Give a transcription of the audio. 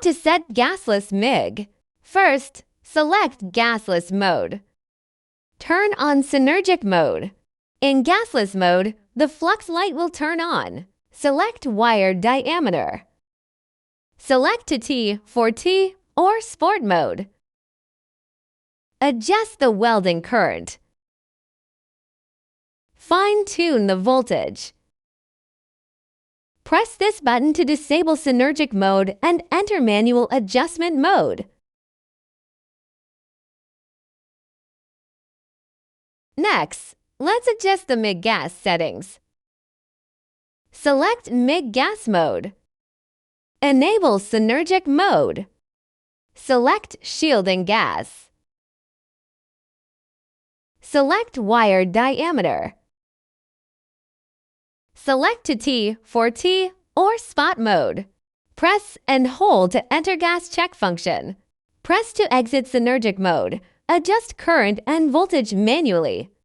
to set gasless MIG. First, select gasless mode. Turn on synergic mode. In gasless mode, the flux light will turn on. Select wire diameter. Select to T for T or sport mode. Adjust the welding current. Fine-tune the voltage. Press this button to disable synergic mode and enter manual adjustment mode. Next, let's adjust the MIG gas settings. Select MIG gas mode. Enable synergic mode. Select shielding gas. Select wire diameter. Select to T for T or spot mode. Press and hold to enter gas check function. Press to exit synergic mode. Adjust current and voltage manually.